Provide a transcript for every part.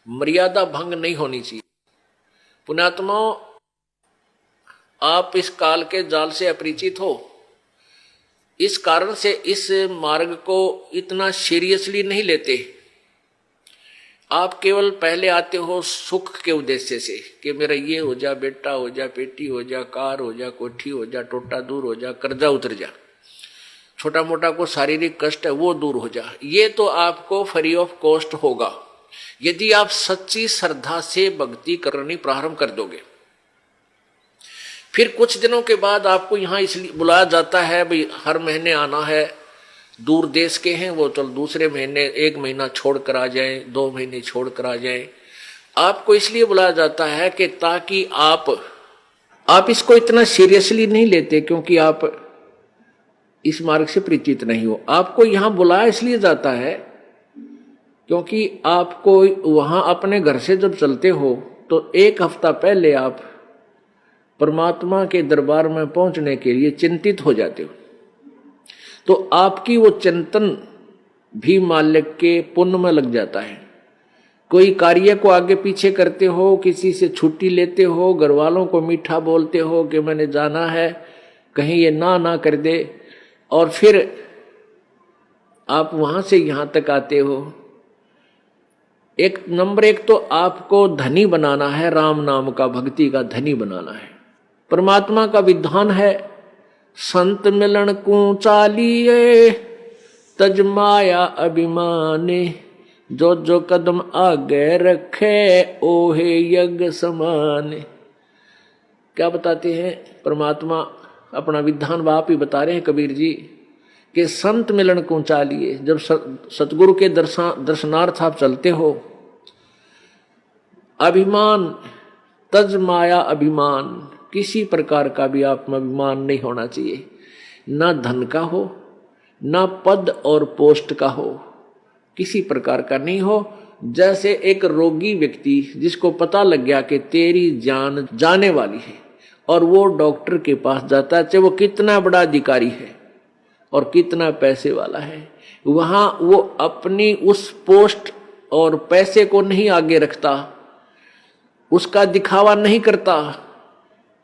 मर्यादा भंग नहीं होनी चाहिए। पुण्यात्माओं, आप इस काल के जाल से अपरिचित हो, इस कारण से इस मार्ग को इतना सीरियसली नहीं लेते। आप केवल पहले आते हो सुख के उद्देश्य से कि मेरा ये हो जा, बेटा हो जा, बेटी हो जा, कार हो जा, कोठी हो जा, टोटा दूर हो जा, कर्जा उतर जा, छोटा मोटा को शारीरिक कष्ट है वो दूर हो जा। ये तो आपको फ्री ऑफ कॉस्ट होगा यदि आप सच्ची श्रद्धा से भक्ति करनी प्रारंभ कर दोगे। फिर कुछ दिनों के बाद आपको यहाँ इसलिए बुलाया जाता है, भाई हर महीने आना है, दूर देश के हैं वो चल दूसरे महीने 1 महीना छोड़ कर आ जाए, 2 महीने छोड़ कर आ जाए। आपको इसलिए बुलाया जाता है कि ताकि आप इसको इतना सीरियसली नहीं लेते, क्योंकि आप इस मार्ग से परिचित नहीं हो। आपको यहाँ बुलाया इसलिए जाता है क्योंकि आपको वहां अपने घर से जब चलते हो तो 1 हफ्ता पहले आप परमात्मा के दरबार में पहुंचने के लिए चिंतित हो जाते हो। तो आपकी वो चिंतन भी मालिक के पुण्य में लग जाता है। कोई कार्य को आगे पीछे करते हो, किसी से छुट्टी लेते हो, घर वालों को मीठा बोलते हो कि मैंने जाना है, कहीं ये ना कर दे, और फिर आप वहां से यहां तक आते हो। नंबर 1 तो आपको धनी बनाना है, राम नाम का, भक्ति का धनी बनाना है। परमात्मा का विधान है, संत मिलन को चालिए तज माया अभिमाने, जो जो कदम आगे रखे ओहे यज्ञ समाने। क्या बताते हैं परमात्मा? अपना विधान आप ही बता रहे हैं कबीर जी कि संत मिलन को चालिए। जब सतगुरु के दर्शनार्थ आप चलते हो, अभिमान तज माया अभिमान, किसी प्रकार का भी आप में अभिमान नहीं होना चाहिए, ना धन का हो, ना पद और पोस्ट का हो, किसी प्रकार का नहीं हो। जैसे एक रोगी व्यक्ति जिसको पता लग गया कि तेरी जान जाने वाली है और वो डॉक्टर के पास जाता है, चाहे वो कितना बड़ा अधिकारी है और कितना पैसे वाला है, वहां वो अपनी उस पोस्ट और पैसे को नहीं आगे रखता, उसका दिखावा नहीं करता,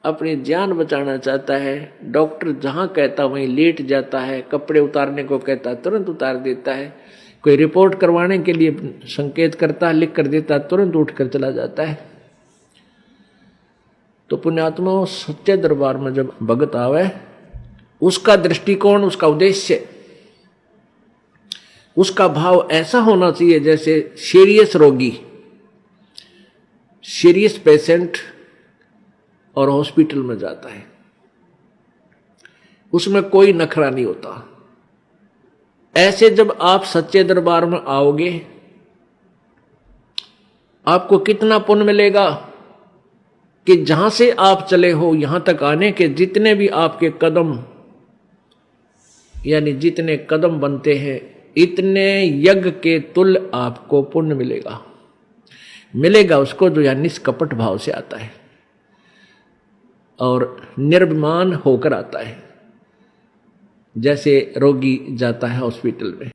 अपनी जान बचाना चाहता है। डॉक्टर जहां कहता वहीं लेट जाता है, कपड़े उतारने को कहता तुरंत उतार देता है, कोई रिपोर्ट करवाने के लिए संकेत करता लिख कर देता, तुरंत उठकर चला जाता है। तो पुण्यात्मा, सच्चे दरबार में जब भगत आवे, उसका दृष्टिकोण, उसका उद्देश्य, उसका भाव ऐसा होना चाहिए जैसे सीरियस रोगी, सीरियस पेशेंट और हॉस्पिटल में जाता है, उसमें कोई नखरा नहीं होता। ऐसे जब आप सच्चे दरबार में आओगे, आपको कितना पुण्य मिलेगा कि जहां से आप चले हो यहां तक आने के जितने भी आपके कदम, यानी जितने कदम बनते हैं, इतने यज्ञ के तुल्य आपको पुण्य मिलेगा उसको जो यानी निष्कपट भाव से आता है और निर्भिमान होकर आता है, जैसे रोगी जाता है हॉस्पिटल में।